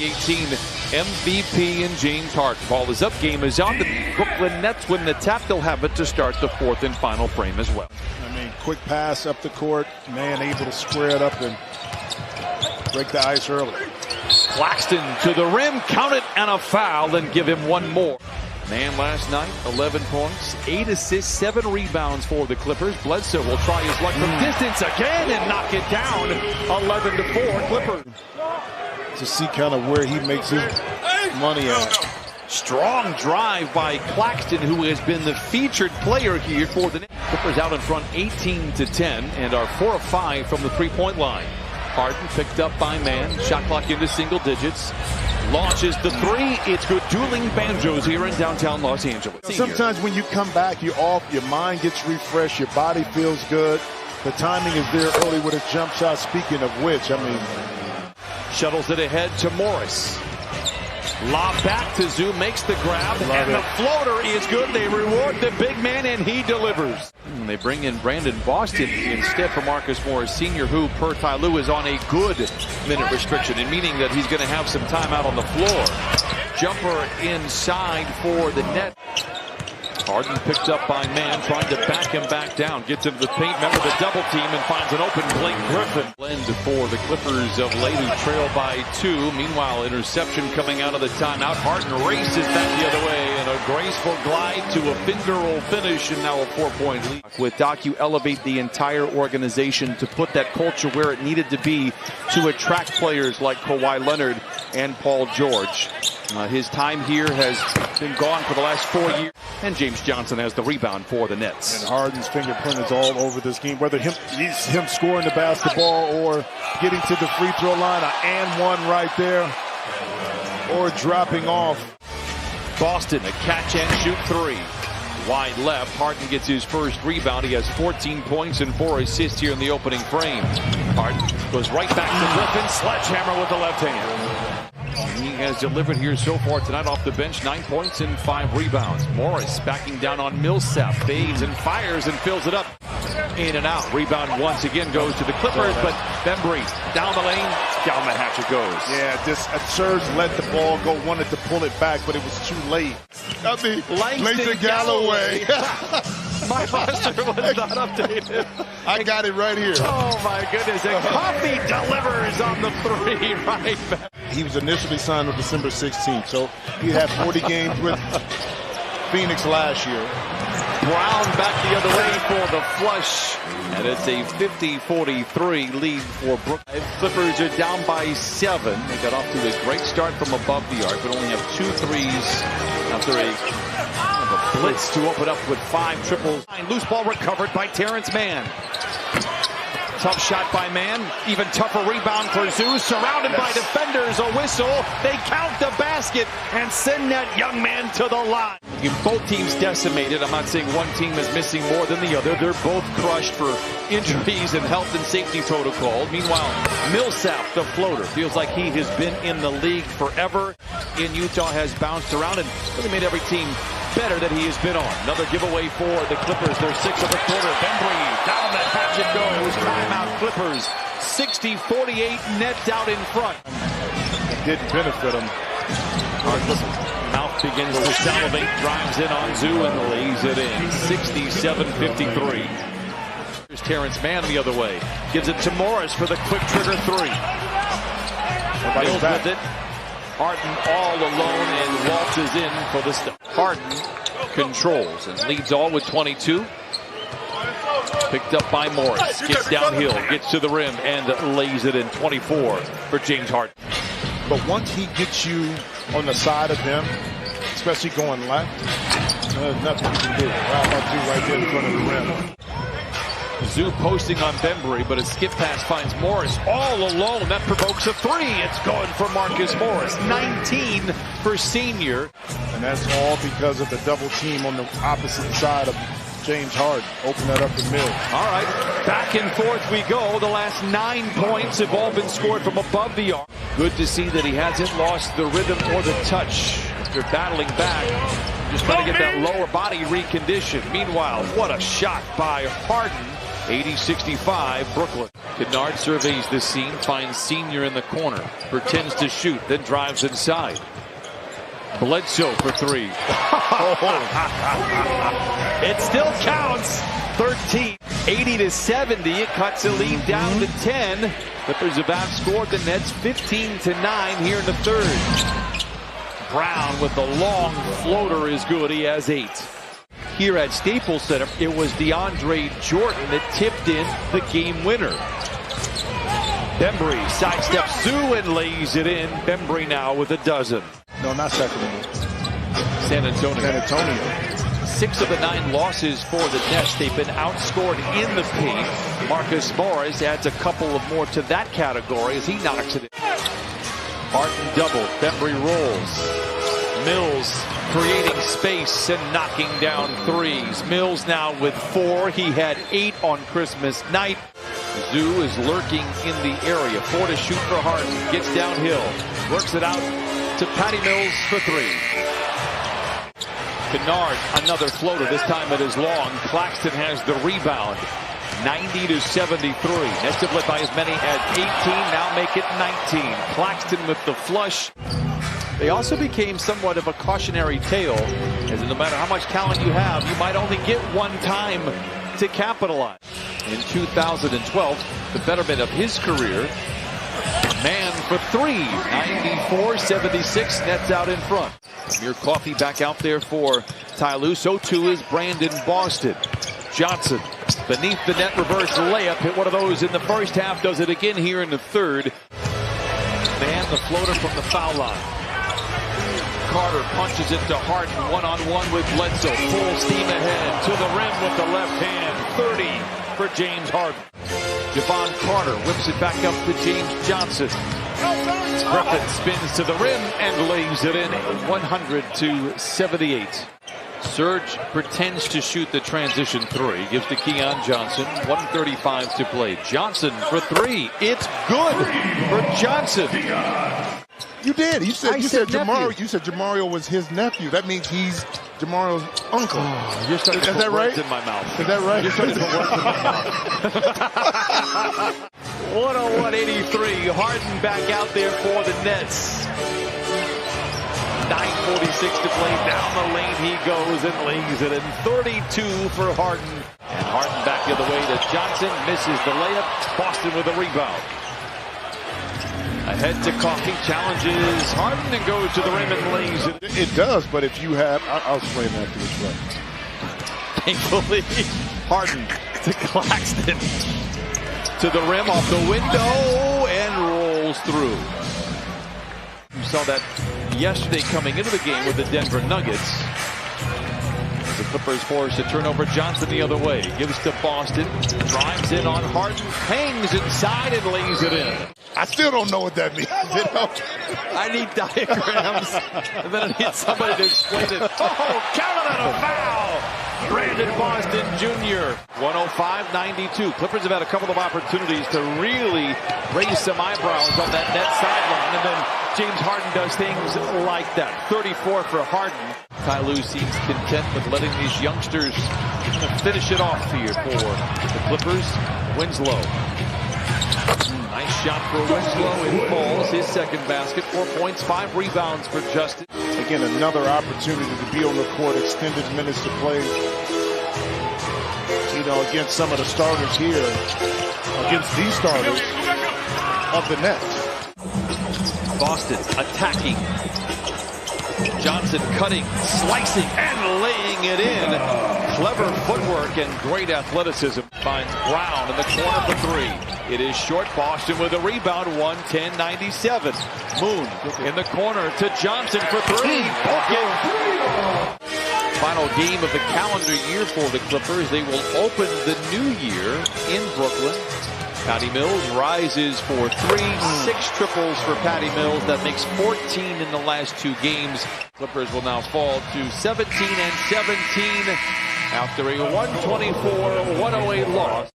18 MVP and James Harden. Ball is up, game is on. The Brooklyn Nets win the tap. They'll have it to start the fourth and final frame as well. I mean, quick pass up the court, man able to square it up and break the ice early. Claxton to the rim, count it, and a foul, and give him one more. Man last night, 11 points, 8 assists, 7 rebounds for the Clippers. Bledsoe will try his luck from distance again and knock it down. 11-4 Clippers. To see kind of where he makes his money at. Strong drive by Claxton, who has been the featured player here for the Nets. Clippers out in front 18-10 and are 4 of 5 from the three-point line. Harden picked up by Man, shot clock into single digits. Launches the three. It's good. Dueling banjos here in downtown Los Angeles. Sometimes when you come back, you're off, your mind gets refreshed, your body feels good. The timing is there early with a jump shot. Speaking of which, I mean, shuttles it ahead to Morris. Lob back to Zoo, makes the grab, and the floater is good. They reward the big man, and he delivers. And they bring in Brandon Boston instead for Marcus Morris Sr., who, per Ty Lue, is on a good minute restriction, and meaning that he's going to have some time out on the floor. Jumper inside for the net. Harden picked up by Man, trying to back him back down. Gets into the paint, remember the double team, and finds an open Blake Griffin. Blend for the Clippers of late, who trail by 2. Meanwhile, interception coming out of the timeout. Harden races back the other way, and a graceful glide to a finger roll finish, and now a 4-point lead. With Doc, you elevate the entire organization to put that culture where it needed to be to attract players like Kawhi Leonard and Paul George. His time here has been gone for the last 4 years. And James Johnson has the rebound for the Nets. And Harden's fingerprint is all over this game, whether he's him scoring the basketball or getting to the free throw line, and one right there, or dropping off. Boston, a catch and shoot three. Wide left, Harden gets his first rebound. He has 14 points and 4 assists here in the opening frame. Harden goes right back to Griffin, sledgehammer with the left hand. He has delivered here so far tonight off the bench, 9 points and 5 rebounds. Morris backing down on Millsap, fades and fires and fills it up. In and out. Rebound once again goes to the Clippers, but Bembry down the lane, down the hatch it goes. Yeah, just Serge let the ball go, wanted to pull it back, but it was too late. I mean, Langston Galloway. My roster was not updated. I got it right here. Oh my goodness, and Coffey delivers on the three right back. He was initially signed on December 16th, so he had 40 games with Phoenix last year. Brown back the other way for the flush, and it's a 50-43 lead for Brooklyn. Clippers are down by 7. They got off to a great start from above the arc, but only have 2 threes after a blitz to open up with 5 triples. Loose ball recovered by Terrence Mann. Tough shot by Man. Even tougher rebound for Zeus. Surrounded by defenders. A whistle. They count the basket and send that young man to the line. Both teams decimated. I'm not saying one team is missing more than the other. They're both crushed for injuries and health and safety protocol. Meanwhile, Millsap, the floater, feels like he has been in the league forever. In Utah, has bounced around and really made every team better that he has been on. Another giveaway for the Clippers. They're 6 of the quarter. Bembry down the hatch it goes. Timeout Clippers. 60-48 Nets out in front. It didn't benefit him. Mouth begins to salivate. Drives in on Zoo and lays it in. 67-53. Here's Terrence Mann the other way. Gives it to Morris for the quick trigger three. Mills with it. Harden all alone and waltzes in for the stop. Harden controls and leads all with 22. Picked up by Morris. Gets downhill, gets to the rim, and lays it in. 24 for James Harden. But once he gets you on the side of him, especially going left, there's nothing you can do. How about you right there in front of the rim? Zoo posting on Bembry, but a skip pass finds Morris all alone. That provokes a three. It's going for Marcus Morris. 19 for senior. And that's all because of the double team on the opposite side of James Harden. Open that up the middle. All right, back and forth we go. The last 9 points have all been scored from above the arc. Good to see that he hasn't lost the rhythm or the touch after battling back. Just trying to get that lower body reconditioned. Meanwhile, what a shot by Harden. 80-65 Brooklyn. Kennard surveys the scene, finds Senior in the corner, pretends to shoot, then drives inside. Bledsoe for three. It still counts. 13. 80-70. It cuts the lead down to 10. Clippers have outscored the Nets 15-9 here in the third. Brown with the long floater is good. He has 8. Here at Staples Center, it was DeAndre Jordan that tipped in the game winner. Bembry sidesteps Zoo and lays it in. Bembry now with a dozen. No, not Sacramento. San Antonio. San Antonio. 6 of the 9 losses for the Nets. They've been outscored in the paint. Marcus Morris adds a couple of more to that category as he knocks it in. Harden double. Bembry rolls. Mills creating space and knocking down threes. Mills now with 4. He had 8 on Christmas night. Zoo is lurking in the area. 4 to shoot for Harden. Gets downhill. Works it out to Patty Mills for 3. Kennard, another floater. This time it is long. Claxton has the rebound. 90-73. Nets have led by as many as 18. Now make it 19. Claxton with the flush. They also became somewhat of a cautionary tale, as no matter how much talent you have, you might only get one time to capitalize. In 2012, the betterment of his career, man for 3. 94-76, Nets out in front. Amir Coffey back out there for Ty Lue. So too is Brandon Boston. Johnson beneath the net reverse layup. Hit one of those in the first half. Does it again here in the third. Man the floater from the foul line. Carter punches it to Harden, one-on-one with Bledsoe. Full steam ahead to the rim with the left hand. 30 for James Harden. Javon Carter whips it back up to James Johnson. Griffin spins to the rim and lays it in. 100-78. Serge pretends to shoot the transition 3. Gives to Keon Johnson. 1:35 to play. Johnson for 3. It's good for Johnson. You did. You said nephew. You said Jamario was his nephew. That means he's Jamario's uncle. Oh, you're starting to put words in my mouth. Is that right? You're starting to put words in my mouth. 101-83. Harden back out there for the Nets. 9:46 to play. Down the lane he goes and lays it in. 32 for Harden. And Harden back the other way to Johnson. Misses the layup. Boston with a rebound. Ahead to Coffey, challenges Harden and goes to the rim and lays it. It does, but if you have, I'll explain that to this right. Thankfully, Harden to Claxton. To the rim, off the window, and rolls through. You saw that yesterday coming into the game with the Denver Nuggets. The Clippers forced to turn over Johnson the other way. Gives to Boston. Drives in on Harden. Hangs inside and lays it in. I still don't know what that means. You know? I need diagrams. And then I need somebody to explain it. Oh, counted on a foul. Brandon Boston Jr. 105-92. Clippers have had a couple of opportunities to really raise some eyebrows on that net sideline. And then James Harden does things like that. 34 for Harden. Ty Lue seems content with letting these youngsters finish it off here for the Clippers. Winslow. Nice shot for Winslow. It falls. His second basket. 4 points, 5 rebounds for Justin. Again, another opportunity to be on the court. Extended minutes to play. You know, against some of the starters here. Against these starters of the Nets. Boston attacking. Johnson cutting, slicing, and laying it in. Clever footwork and great athleticism. Finds Brown in the corner for 3. It is short. Boston with a rebound. 110-97. Moon in the corner to Johnson for 3. Final game of the calendar year for the Clippers. They will open the new year in Brooklyn. Patty Mills rises for 3. 6 triples for Patty Mills. That makes 14 in the last 2 games. Clippers will now fall to 17-17 after a 124-108 loss.